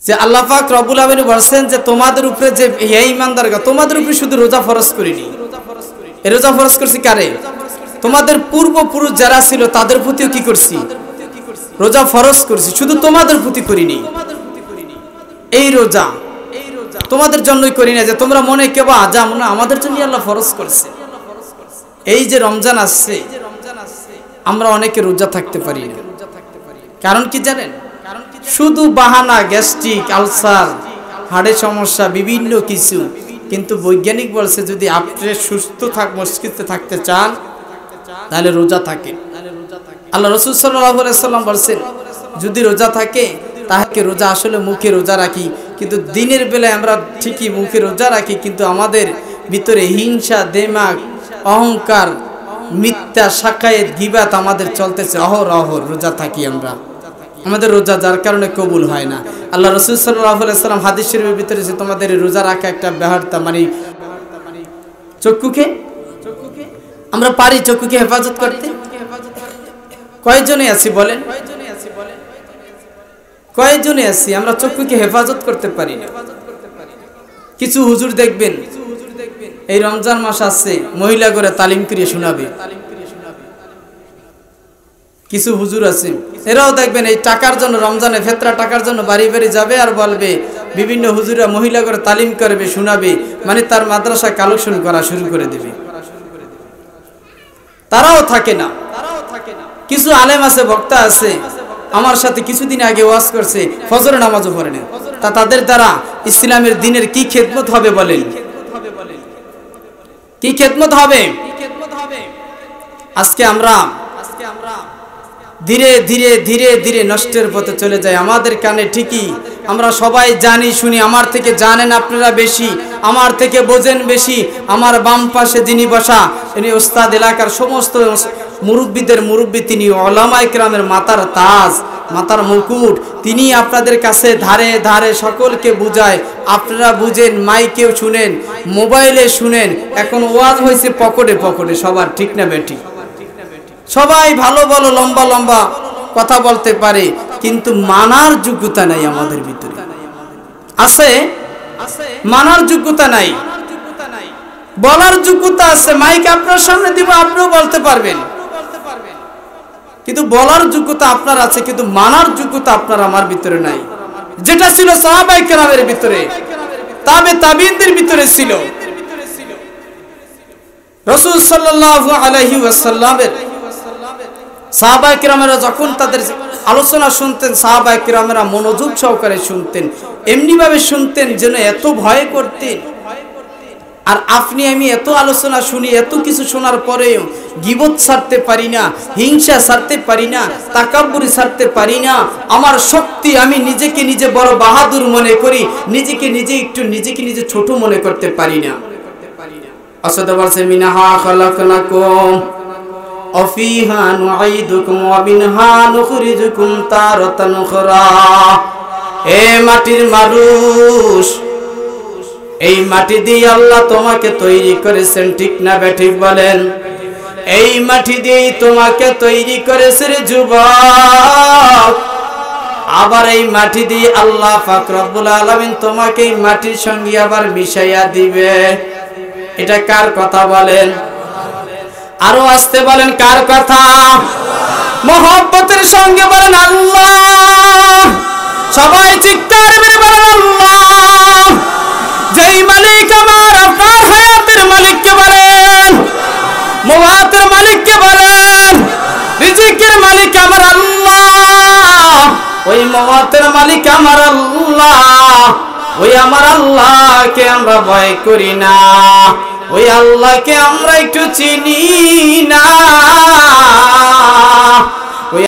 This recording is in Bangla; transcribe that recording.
যে আল্লাহ পাক রব্বুল আলামিন বলেন যে তোমাদের উপরে যে হে ঈমানদারগণ তোমাদের উপরে শুধু রোজা ফরজ করিনি। এই রোজা ফরজ করছি কারে? তোমাদের পূর্বপুরুষ যারা ছিল তাদের প্রতিও কি করছি? রোজা ফরজ করছি, শুধু তোমাদের প্রতি করিনি। এই রোজা তোমাদের জন্যই করি না যে তোমরা মনে কেবা আজাম না, আমাদের জন্যই আল্লাহ ফরজ করছে। এই যে রমজান আসছে আমরা অনেকে রোজা থাকতে পারি না, কারণ কি জানেন? শুধু বাহানা, গ্যাস্ট্রিক, আলসার, হাড়ের সমস্যা, বিভিন্ন কিছু। কিন্তু বৈজ্ঞানিক বলছে যদি আপনি সুস্থ মস্তিষ্কে থাকতে চান তাহলে রোজা থাকে। আল্লাহ রাসূল সাল্লাল্লাহু আলাইহি ওয়াসাল্লাম বলেন যদি রোজা থাকে তাহলে রোজা আসলে মুখে রোজা রাখি, কিন্তু দিনের বেলায় আমরা ঠিকই মুখে রোজা রাখি, কিন্তু আমাদের ভিতরে হিংসা, দেমাগ, অহংকার, মিথ্যা, শাকায়েত, গীবাত আমাদের চলতেছে অহরহ। রোজা থাকি আমরা, আমাদের রোজা যার কারণে কবুল হয় না। আল্লাহ রাসূল সাল্লাল্লাহু আলাইহি ওয়াসাল্লাম হাদিস শরীফের ভিতরে যে তোমাদের রোজা রাখা একটা ব্যাহর্তা, মানে চক্ষুকে আমরা পারি চক্ষুকে হেফাজত করতে? কয়জনে আছি বলেন? কয়জনে আছি আমরা চক্ষুকে হেফাজত করতে পারি না? কিছু হুজুর দেখবেন এই রমজান মাস আসছে মহিলা করে তালিম করিয়ে শোনাবে। কিছু হুজুর আছে এরাও দেখবেন এই টাকার জন্য, রমজানে ফেতরা টাকার জন্য বাড়ি বাড়ি যাবে আর বলবে, বিভিন্ন হুজুরা মহিলা করে তালিম করবে, শোনাবে, মানে তার মাদ্রাসা কালেকশন করা শুরু করে দেবে। তারাও থাকে না। কিছু আলেম আছে, বক্তা আছে, আমার সাথে কিছুদিন আগে ওয়াজ করছে, ফজর নামাজও পড়ে না। তা তাদের দ্বারা ইসলামের দিনের কি খেদমত হবে বলেন? কি খেদমত হবে? আজকে আমরা ধীরে ধীরে ধীরে ধীরে নষ্টের পথে চলে যাই। আমাদের কানে ঠিকই আমরা সবাই জানি শুনি, আমার থেকে জানেন আপনারা বেশি, আমার থেকে বোঝেন বেশি। আমার বাম পাশে যিনি বসা ইনি ওস্তাদ, এলাকার সমস্ত মুরব্বীদের মুরব্বী, তিনি উলামায়ে কেরামের মাথার তাজ, মাথার মুকুট। তিনি আপনাদের কাছে ধারে ধারে সকলকে বুঝায়, আপনারা বুঝেন, মাইকেও শুনেন, মোবাইলে শুনেন। এখন ওয়াজ হয়েছে পকেটে পকেটে সবার, ঠিক না বেঠিক? সবাই ভালো ভালো লম্বা লম্বা কথা বলতে পারে, কিন্তু মানার যোগ্যতা নাই আমাদের ভিতরে। আছে মানার যোগ্যতা নাই, বলার যোগ্যতা আছে। মাইক আপনার সামনে দিব, আপনিও বলতে পারবেন, কিন্তু বলার যোগ্যতা আপনার আছে, কিন্তু মানার যোগ্যতা আপনার আমার ভিতরে নাই। যেটা ছিল সাহাবায়ে কেরামের ভিতরে, তাবিঈনদের ভিতরে ছিল। রাসূল সাল্লাল্লাহু আলাইহি ওয়াসাল্লামের সাহাবায়ে কেরামেরা যখন তাদের আলোচনা শুনতেন, সাহাবায়ে কেরামেরা মনোযোগ সহকারে শুনতেন, এমনি ভাবে শুনতেন যেন এত ভয় করতেন। আর আপনি আমি এত আলোচনা শুনি, এত কিছু শোনার পরেও গীবত ছাড়তে পারি না, হিংসা ছাড়তে পারি না, তাকাব্বুরি ছাড়তে পারি না। আমার শক্তি, আমি নিজেকে নিজে বড় বাহাদুর মনে করি, নিজেকে নিজে ছোট মনে করতে পারি না। আসদ বলছে মিনহা খালাকনাকুম অফিহা নুঈদুকুম ওয়া মিনহা নুখরিজুকুম তারাতান উখরা। এ মাটির মানুষ, এই মাটি দিয়ে আল্লাহ তোমাকে তৈরি করেছেন, ঠিক না বেঠিক বলেন? এই মাটি দিয়েই তোমাকে তৈরি করেছে রে যুবক। আবার এই মাটি দিয়ে আল্লাহ পাক রব্বুল আলামিন তোমাকে এই মাটির সঙ্গে আবার মিশাইয়া দিবে। এটা কার কথা বলেন? আরো আসতে বলেন, কার কথা? মহব্বতের সঙ্গে বলেন আল্লাহ। সবাই চিৎকার করে বলেন আল্লাহ। যেই মালিক আমার আপনার হায়াতের মালিককে বলেন, মুওয়াতের মালিককে বলেন, রিজিকের মালিক আমার আল্লাহ। ওই মুওয়াতের মালিক আমার আল্লাহ, ওই আমার আল্লাহকে আমরা ভয় করি না, ওই আল্লাহকে আমরা একটু চিনি না।